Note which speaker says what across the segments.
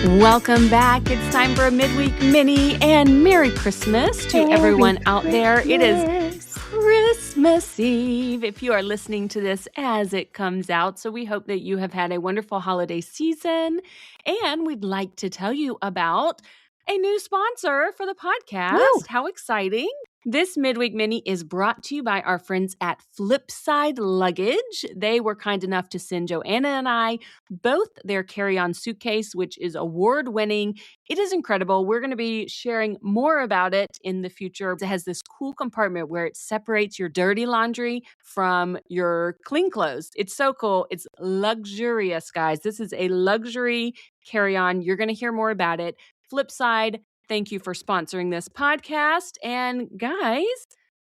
Speaker 1: Welcome back. It's time for a Midweek Mini, and Merry Christmas to everyone out there. It is Christmas Eve if you are listening to this as it comes out. So we hope that you have had a wonderful holiday season, and we'd like to tell you about a new sponsor for the podcast.
Speaker 2: Woo!
Speaker 1: How exciting. This Midweek Mini is brought to you by our friends at Flipside Luggage. They were kind enough to send Joanna and I both their carry-on suitcase, which is award-winning. It is incredible. We're going to be sharing more about it in the future. It has this cool compartment where it separates your dirty laundry from your clean clothes. It's so cool. It's luxurious, guys. This is a luxury carry-on. You're going to hear more about it. Flipside, thank you for sponsoring this podcast. And guys,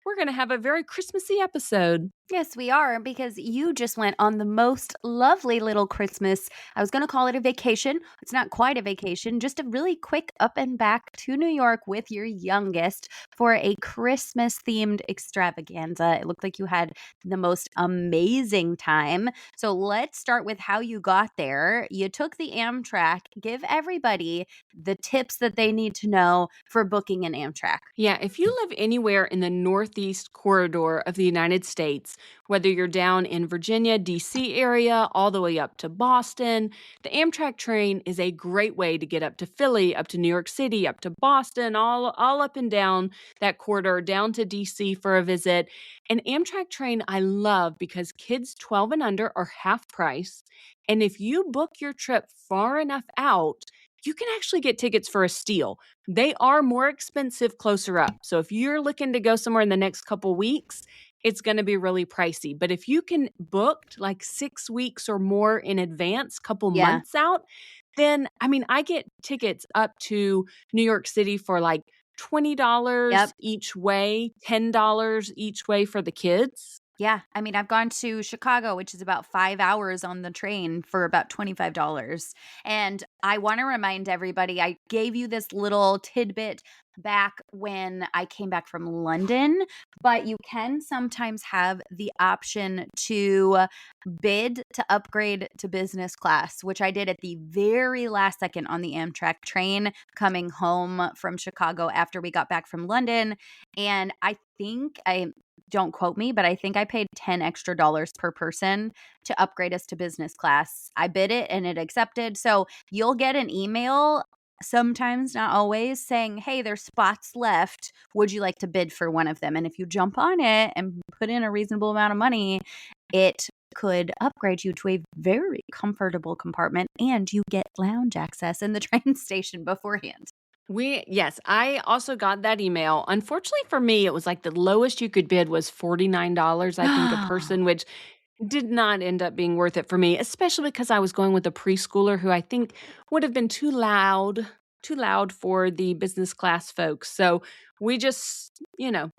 Speaker 1: we're going to have a very Christmassy episode.
Speaker 2: Yes, we are, because you just went on the most lovely little Christmas. I was going to call it a vacation. It's not quite a vacation, just a really quick up and back to New York with your youngest for a Christmas-themed extravaganza. It looked like you had the most amazing time. So let's start with how you got there. You took the Amtrak. Give everybody the tips that they need to know for booking an Amtrak.
Speaker 1: Yeah, if you live anywhere in the Northeast corridor of the United States, whether you're down in Virginia, D.C. area, all the way up to Boston, the Amtrak train is a great way to get up to Philly, up to New York City, up to Boston, all up and down that corridor, down to D.C. for a visit. An Amtrak train I love because kids 12 and under are half price. And if you book your trip far enough out, you can actually get tickets for a steal. They are more expensive closer up. So if you're looking to go somewhere in the next couple weeks, it's going to be really pricey. But if you can book like 6 weeks or more in advance, couple months out, then, I mean, I get tickets up to New York City for like $20 each way, $10 each way for the kids.
Speaker 2: Yeah, I mean, I've gone to Chicago, which is about 5 hours on the train for about $25. And I want to remind everybody, I gave you this little tidbit back when I came back from London, but you can sometimes have the option to bid to upgrade to business class, which I did at the very last second on the Amtrak train coming home from Chicago after we got back from London. And I think don't quote me, but I think I paid $10 extra per person to upgrade us to business class. I bid it and it accepted. So you'll get an email, sometimes, not always, saying, hey, there's spots left. Would you like to bid for one of them? And if you jump on it and put in a reasonable amount of money, it could upgrade you to a very comfortable compartment, and you get lounge access in the train station beforehand.
Speaker 1: Yes, I also got that email. Unfortunately for me, it was like the lowest you could bid was $49, I think, a person, which did not end up being worth it for me, especially because I was going with a preschooler who I think would have been too loud for the business class folks. So we just,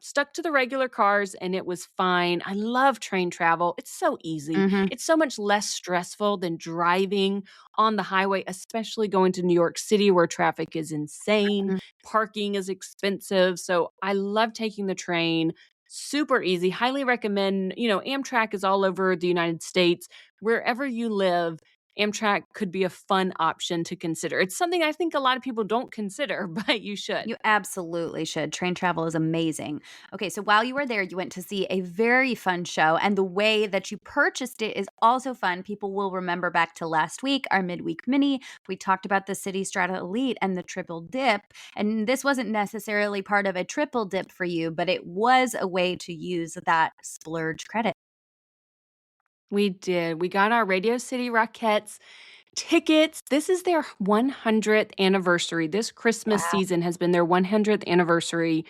Speaker 1: stuck to the regular cars and it was fine. I love train travel. It's so easy. It's so much less stressful than driving on the highway, especially going to New York City where traffic is insane. Parking is expensive. So I love taking the train. Super easy. Highly recommend. Amtrak is all over the United States. Wherever you live, Amtrak could be a fun option to consider. It's something I think a lot of people don't consider, but you should.
Speaker 2: You absolutely should. Train travel is amazing. Okay, so while you were there, you went to see a very fun show, and the way that you purchased it is also fun. People will remember back to last week, our Midweek Mini. We talked about the City Strata Elite and the Triple Dip, and this wasn't necessarily part of a triple dip for you, but it was a way to use that splurge credit.
Speaker 1: We did. We got our Radio City Rockettes tickets. This is their 100th anniversary. This Christmas season has been their 100th anniversary.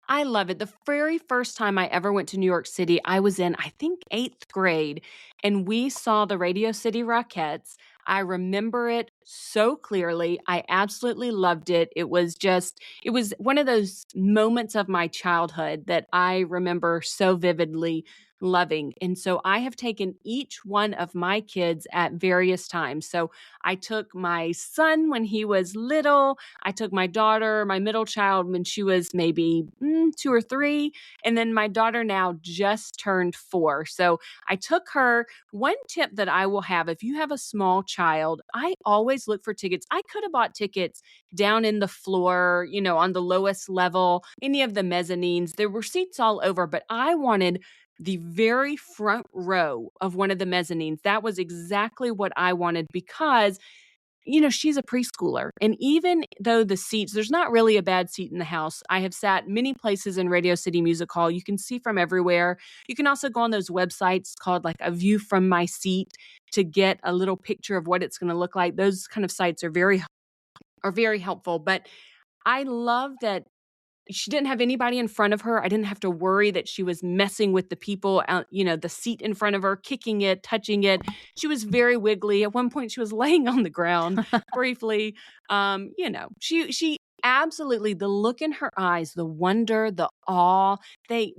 Speaker 1: I love it. The very first time I ever went to New York City, I was in, I think, 8th grade, and we saw the Radio City Rockettes. I remember it so clearly. I absolutely loved it. It was one of those moments of my childhood that I remember so vividly. loving. And so I have taken each one of my kids at various times. So I took my son when he was little. I took my daughter, my middle child, when she was maybe 2 or 3. And then my daughter now just turned 4. So I took her. One tip that I will have, if you have a small child, I always look for tickets. I could have bought tickets down in the floor, on the lowest level, any of the mezzanines. There were seats all over, but I wanted the very front row of one of the mezzanines. That was exactly what I wanted because she's a preschooler. And even though the seats, there's not really a bad seat in the house. I have sat many places in Radio City Music Hall. You can see from everywhere. You can also go on those websites called like A View from My Seat to get a little picture of what it's going to look like. Those kind of sites are very helpful. But I love that she didn't have anybody in front of her. I didn't have to worry that she was messing with the people out, the seat in front of her, kicking it, touching it. She was very wiggly. At one point, she was laying on the ground briefly. She absolutely, the look in her eyes, the wonder, the awe. I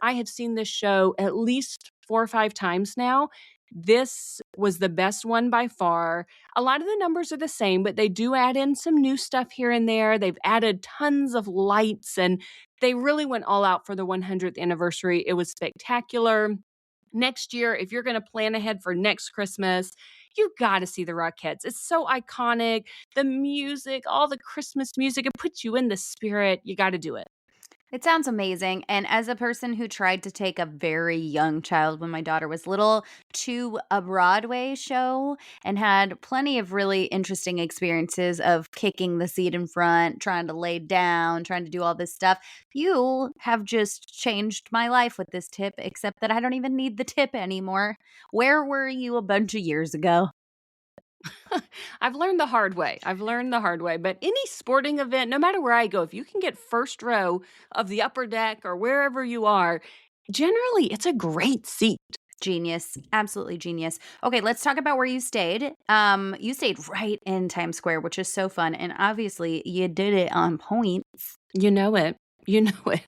Speaker 1: have seen this show at least 4 or 5 times now. This was the best one by far. A lot of the numbers are the same, but they do add in some new stuff here and there. They've added tons of lights, and they really went all out for the 100th anniversary. It was spectacular. Next year, if you're going to plan ahead for next Christmas, you got to see the Rockettes. It's so iconic. The music, all the Christmas music, it puts you in the spirit. You got to do it.
Speaker 2: It sounds amazing. And as a person who tried to take a very young child when my daughter was little to a Broadway show and had plenty of really interesting experiences of kicking the seat in front, trying to lay down, trying to do all this stuff, you have just changed my life with this tip, except that I don't even need the tip anymore. Where were you a bunch of years ago?
Speaker 1: I've learned the hard way. But any sporting event, no matter where I go, if you can get first row of the upper deck or wherever you are, generally it's a great seat.
Speaker 2: Genius. Absolutely genius. Okay, let's talk about where you stayed. You stayed right in Times Square, which is so fun. And obviously you did it on point.
Speaker 1: You know it. You know it.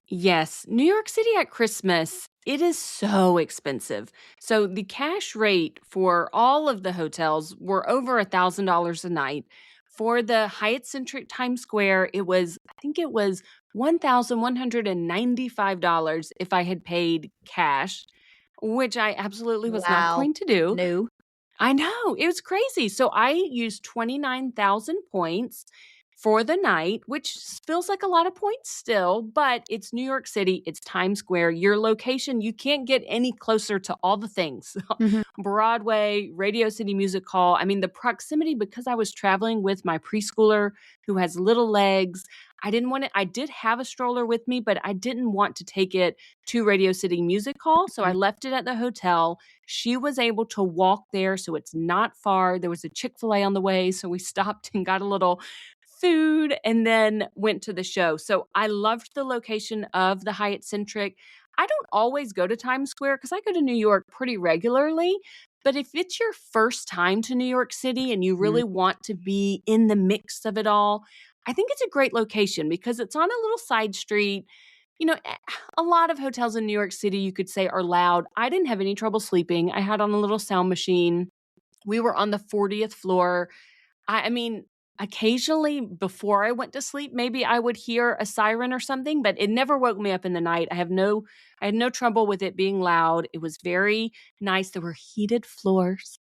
Speaker 1: Yes. New York City at Christmas, it is so expensive. So the cash rate for all of the hotels were over $1,000 a night. For the Hyatt Centric Times Square, I think it was $1,195 if I had paid cash, which I absolutely was not
Speaker 2: Wow.
Speaker 1: going to do.
Speaker 2: No.
Speaker 1: I know, it was crazy. So I used 29,000 points for the night, which feels like a lot of points still, but it's New York City, it's Times Square. Your location, you can't get any closer to all the things.
Speaker 2: Mhm.
Speaker 1: Broadway, Radio City Music Hall. I mean, the proximity, because I was traveling with my preschooler who has little legs. I did have a stroller with me, but I didn't want to take it to Radio City Music Hall. So I left it at the hotel. She was able to walk there, so it's not far. There was a Chick-fil-A on the way, so we stopped and got a little food and then went to the show. So I loved the location of the Hyatt Centric. I don't always go to Times Square because I go to New York pretty regularly. But if it's your first time to New York City and you
Speaker 2: Mhm.
Speaker 1: really want to be in the mix of it all, I think it's a great location because it's on a little side street. A lot of hotels in New York City, you could say, are loud. I didn't have any trouble sleeping. I had on a little sound machine. We were on the 40th floor. I mean, occasionally before I went to sleep, maybe I would hear a siren or something, but it never woke me up in the night. I had no trouble with it being loud. It was very nice. There were heated floors.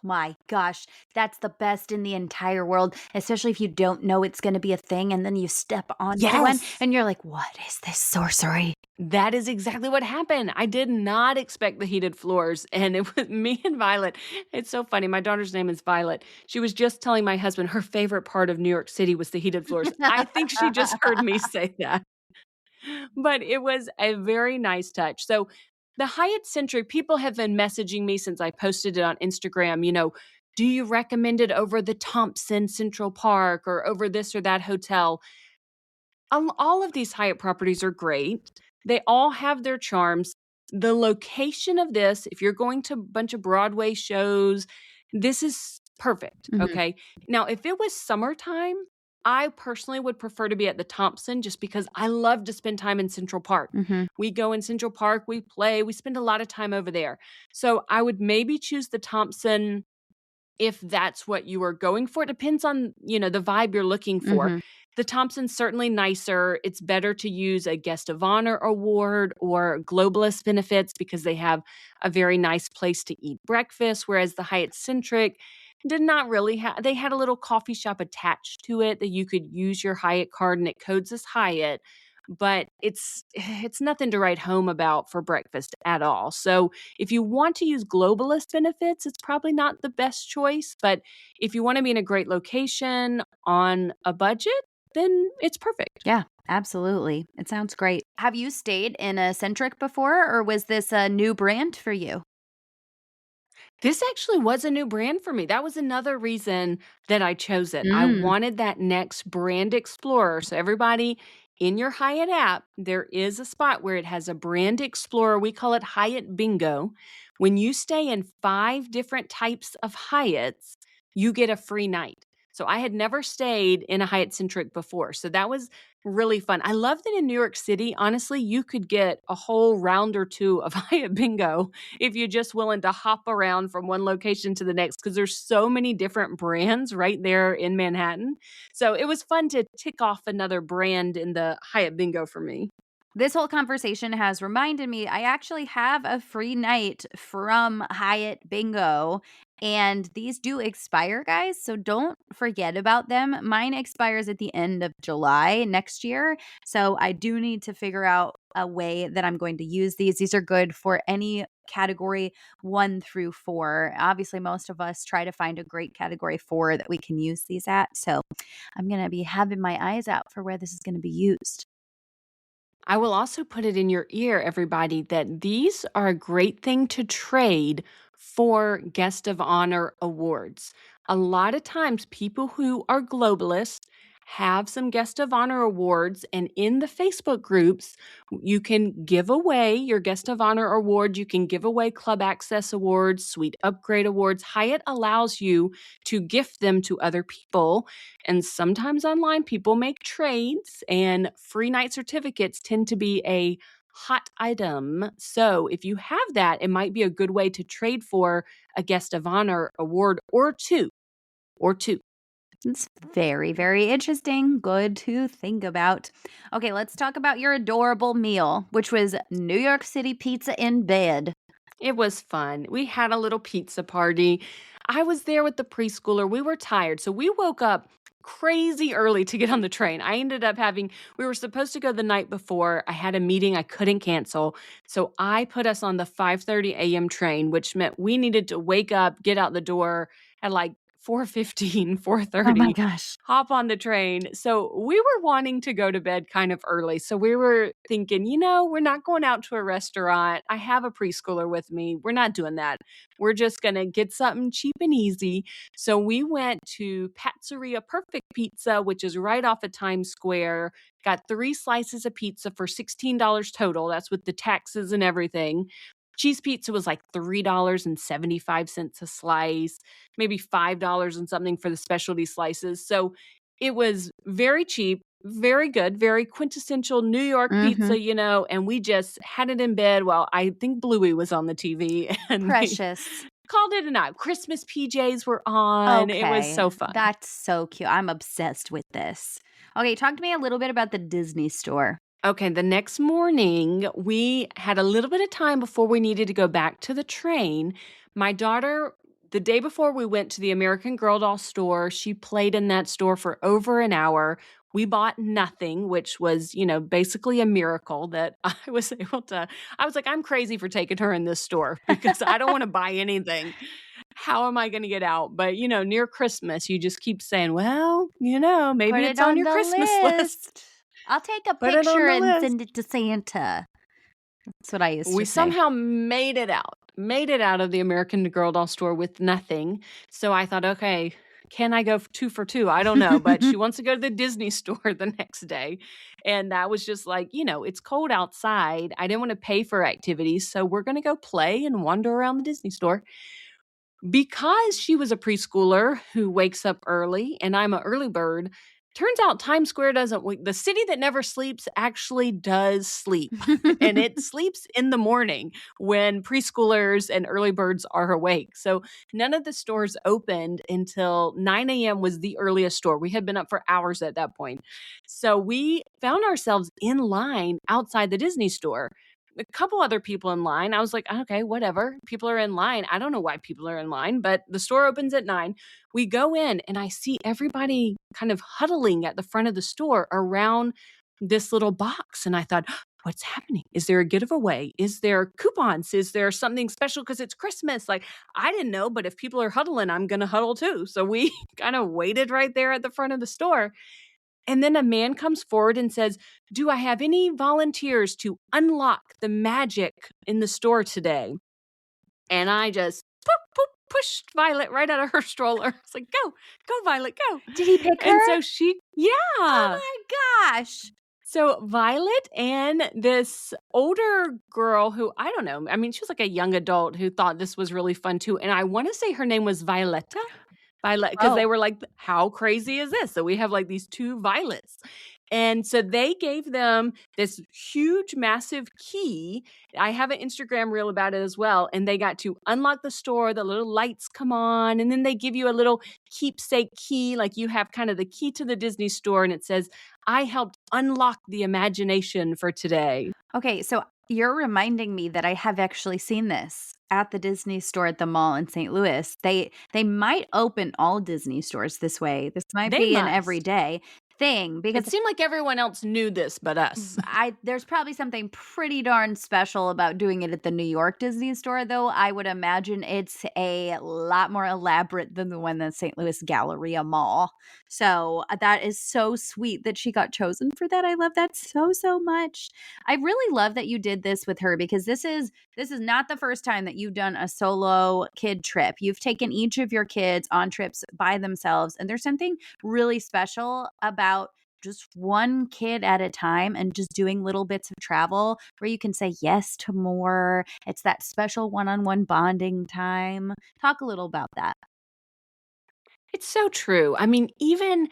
Speaker 2: My gosh, that's the best in the entire world, especially if you don't know it's gonna be a thing and then you step onto one
Speaker 1: Yes.
Speaker 2: and you're like, "What is this sorcery?"
Speaker 1: That is exactly what happened. I did not expect the heated floors, and it was me and Violet. It's so funny. My daughter's name is Violet. She was just telling my husband her favorite part of New York City was the heated floors. I think she just heard me say that. But it was a very nice touch. So the Hyatt Centric, people have been messaging me since I posted it on Instagram, do you recommend it over the Thompson Central Park or over this or that hotel? All of these Hyatt properties are great. They all have their charms. The location of this, if you're going to a bunch of Broadway shows, this is perfect.
Speaker 2: Mhm.
Speaker 1: Okay. Now, if it was summertime, I personally would prefer to be at the Thompson just because I love to spend time in Central Park.
Speaker 2: Mhm.
Speaker 1: We go in Central Park, we play, we spend a lot of time over there. So I would maybe choose the Thompson if that's what you are going for. It depends on, the vibe you're looking for.
Speaker 2: Mhm.
Speaker 1: The Thompson's certainly nicer. It's better to use a guest of honor award or globalist benefits because they have a very nice place to eat breakfast, whereas the Hyatt Centric did not really have, they had a little coffee shop attached to it that you could use your Hyatt card and it codes as Hyatt, but it's nothing to write home about for breakfast at all. So if you want to use globalist benefits, it's probably not the best choice. But if you want to be in a great location on a budget, then it's perfect.
Speaker 2: Yeah, absolutely. It sounds great. Have you stayed in a Centric before, or was this a new brand for you?
Speaker 1: This actually was a new brand for me. That was another reason that I chose it. I
Speaker 2: Mm.
Speaker 1: wanted that next brand explorer. So, everybody in your Hyatt app, there is a spot where it has a brand explorer. We call it Hyatt Bingo. When you stay in 5 different types of Hyatts, you get a free night. So, I had never stayed in a Hyatt Centric before. So, that was really fun. I love that in New York City, honestly, you could get a whole round or two of Hyatt Bingo if you're just willing to hop around from one location to the next because there's so many different brands right there in Manhattan. So it was fun to tick off another brand in the Hyatt Bingo for me.
Speaker 2: This whole conversation has reminded me I actually have a free night from Hyatt Bingo, and these do expire, guys, so don't forget about them. Mine expires at the end of July next year, so I do need to figure out a way that I'm going to use these. These are good for any category 1 through 4. Obviously, most of us try to find a great category 4 that we can use these at, so I'm going to be having my eyes out for where this is going to be used.
Speaker 1: I will also put it in your ear, everybody, that these are a great thing to trade for guest of honor awards. A lot of times, people who are globalists have some guest of honor awards, and in the Facebook groups, you can give away your guest of honor award. You can give away club access awards, suite upgrade awards. Hyatt allows you to gift them to other people, and sometimes online, people make trades, and free night certificates tend to be a hot item. So if you have that, it might be a good way to trade for a guest of honor award or two. Or two.
Speaker 2: It's very, very interesting. Good to think about. Okay, let's talk about your adorable meal, which was New York City pizza in bed.
Speaker 1: It was fun. We had a little pizza party. I was there with the preschooler. We were tired. So we woke up crazy early to get on the train. I ended up having, we were supposed to go the night before. I had a meeting I couldn't cancel. So I put us on the 5:30 a.m. train, which meant we needed to wake up, get out the door at like 4:15,
Speaker 2: Oh my
Speaker 1: 4:30,
Speaker 2: gosh.
Speaker 1: hop on the train. So we were wanting to go to bed kind of early. So we were thinking, we're not going out to a restaurant. I have a preschooler with me. We're not doing that. We're just going to get something cheap and easy. So we went to Pizzeria Perfect Pizza, which is right off of Times Square. Got 3 slices of pizza for $16 total. That's with the taxes and everything. Cheese pizza was like $3.75 a slice, maybe $5 and something for the specialty slices. So it was very cheap, very good, very quintessential New York
Speaker 2: Mm-hmm.
Speaker 1: pizza, and we just had it in bed while I think Bluey was on the TV and we
Speaker 2: Precious.
Speaker 1: called it a night. Christmas PJs were on. It was
Speaker 2: Okay,
Speaker 1: so fun.
Speaker 2: that's so cute. I'm obsessed with this. Okay, talk to me a little bit about the Disney store.
Speaker 1: Okay, the next morning, we had a little bit of time before we needed to go back to the train. My daughter, the day before we went to the American Girl doll store, she played in that store for over an hour. We bought nothing, which was, basically a miracle that I was able to. I was like, I'm crazy for taking her in this store because I don't want to buy anything. How am I going to get out? But, near Christmas, you just keep saying, well,
Speaker 2: Put
Speaker 1: maybe
Speaker 2: it
Speaker 1: it's on
Speaker 2: on
Speaker 1: your
Speaker 2: the
Speaker 1: Christmas list.
Speaker 2: list. I'll take a
Speaker 1: Put it on
Speaker 2: picture
Speaker 1: the
Speaker 2: and
Speaker 1: list.
Speaker 2: send it to Santa. That's what I used
Speaker 1: We
Speaker 2: to say.
Speaker 1: somehow made it out of the American Girl doll store with nothing. So I thought, okay, can I go 2 for 2? I don't know, but she wants to go to the Disney store the next day. And that was just like, it's cold outside. I didn't want to pay for activities. So we're going to go play and wander around the Disney store. Because she was a preschooler who wakes up early and I'm an early bird, Turns out Times Square doesn't. The city that never sleeps actually does sleep. And it sleeps in the morning when preschoolers and early birds are awake. So none of the stores opened until 9 a.m. was the earliest store. We had been up for hours at that point. So we found ourselves in line outside the Disney store. A couple other people in line. I was like, okay, whatever. People are in line. I don't know why people are in line, but the store opens at 9. We go in and I see everybody kind of huddling at the front of the store around this little box. And I thought, what's happening? Is there a giveaway? Is there coupons? Is there something special because it's Christmas? Like, I didn't know, but if people are huddling, I'm going to huddle too. So we kind of waited right there at the front of the store. And then a man comes forward and says, do I have any volunteers to unlock the magic in the store today? And I just pushed Violet right out of her stroller. It's like, go, Violet, go.
Speaker 2: Did he pick her?
Speaker 1: And so yeah.
Speaker 2: Oh my gosh.
Speaker 1: So Violet and this older girl who, I don't know, I mean, she was like a young adult who thought this was really fun too. And I want to say her name was Violetta. Violet, because they were like, how crazy is this? So we have like these 2 Violets. And so they gave them this huge, massive key. I have an Instagram reel about it as well. And they got to unlock the store. The little lights come on. And then they give you a little keepsake key. Like you have kind of the key to the Disney store. And it says, I helped unlock the imagination for today.
Speaker 2: Okay, so you're reminding me that I have actually seen this at the Disney store at the mall in St. Louis. They might open all Disney stores this way. This might be an everyday thing because
Speaker 1: it seemed like everyone else knew this but us.
Speaker 2: There's probably something pretty darn special about doing it at the New York Disney store, though. I would imagine it's a lot more elaborate than the one at St. Louis Galleria Mall. So that is so sweet that she got chosen for that. I love that so much. I really love that you did this with her because this is not the first time that you've done a solo kid trip. You've taken each of your kids on trips by themselves, and there's something really special about just one kid at a time and just doing little bits of travel where you can say yes to more. It's that special one-on-one bonding time. Talk a little about that.
Speaker 1: It's so true. I mean, even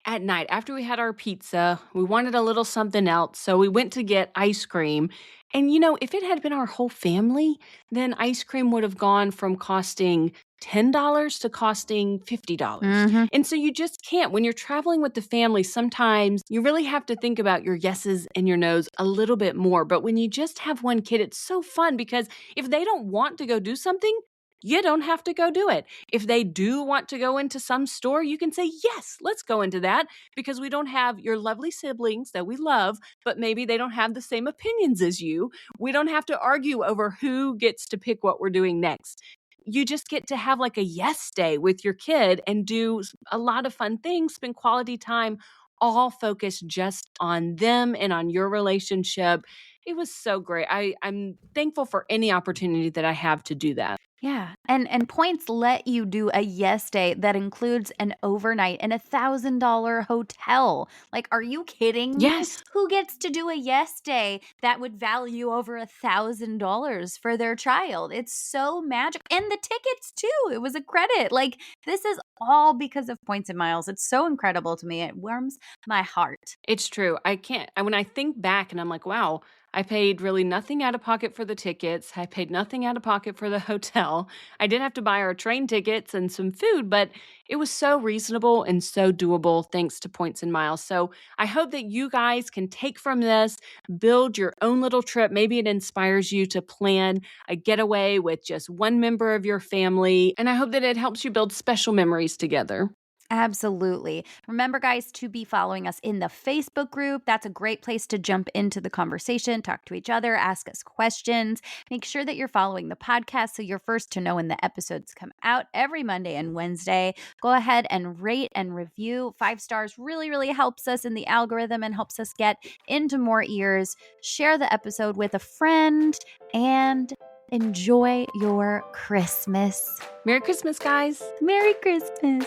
Speaker 1: at night, after we had our pizza, we wanted a little something else. So we went to get ice cream. And, if it had been our whole family, then ice cream would have gone from costing $10 to costing $50.
Speaker 2: Mm-hmm.
Speaker 1: And so you just can't. When you're traveling with the family, sometimes you really have to think about your yeses and your nos a little bit more. But when you just have one kid, it's so fun because if they don't want to go do something, you don't have to go do it. If they do want to go into some store, you can say, yes, let's go into that because we don't have your lovely siblings that we love, but maybe they don't have the same opinions as you. We don't have to argue over who gets to pick what we're doing next. You just get to have like a yes day with your kid and do a lot of fun things, spend quality time, all focused just on them and on your relationship. It was so great. I'm thankful for any opportunity that I have to do that.
Speaker 2: Yeah. And points let you do a yes day that includes an overnight in $1,000 hotel. Like, are you kidding me?
Speaker 1: Yes.
Speaker 2: Who gets to do a yes day that would value over $1,000 for their child? It's so magic. And the tickets too. It was a credit. Like, this is all because of points and miles. It's so incredible to me. It warms my heart.
Speaker 1: It's true. When I think back and I'm like, wow, I paid really nothing out of pocket for the tickets. I paid nothing out of pocket for the hotel. I did have to buy our train tickets and some food, but it was so reasonable and so doable thanks to points and miles. So I hope that you guys can take from this, build your own little trip. Maybe it inspires you to plan a getaway with just one member of your family. And I hope that it helps you build special memories together.
Speaker 2: Absolutely. Remember, guys, to be following us in the Facebook group. That's a great place to jump into the conversation, talk to each other, ask us questions. Make sure that you're following the podcast so you're first to know when the episodes come out every Monday and Wednesday. Go ahead and rate and review. 5 stars really helps us in the algorithm and helps us get into more ears. Share the episode with a friend and enjoy your Christmas.
Speaker 1: Merry Christmas, guys.
Speaker 2: Merry Christmas.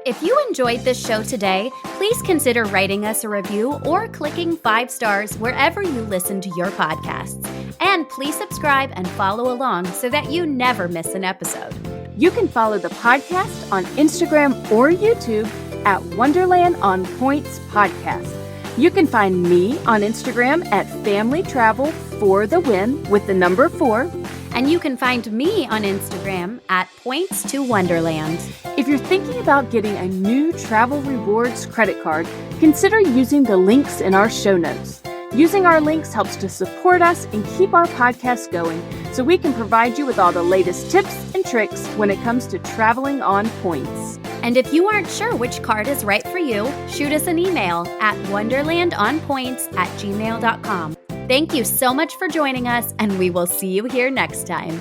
Speaker 3: If you enjoyed this show today, please consider writing us a review or clicking 5 stars wherever you listen to your podcasts. And please subscribe and follow along so that you never miss an episode.
Speaker 1: You can follow the podcast on Instagram or YouTube at Wonderland on Points Podcast. You can find me on Instagram at Family Travel for the Win with the number 4.
Speaker 3: And you can find me on Instagram at Points to Wonderland.
Speaker 1: If you're thinking about getting a new Travel Rewards credit card, consider using the links in our show notes. Using our links helps to support us and keep our podcast going so we can provide you with all the latest tips and tricks when it comes to traveling on points.
Speaker 3: And if you aren't sure which card is right for you, shoot us an email at wonderlandonpoints@gmail.com. Thank you so much for joining us, and we will see you here next time.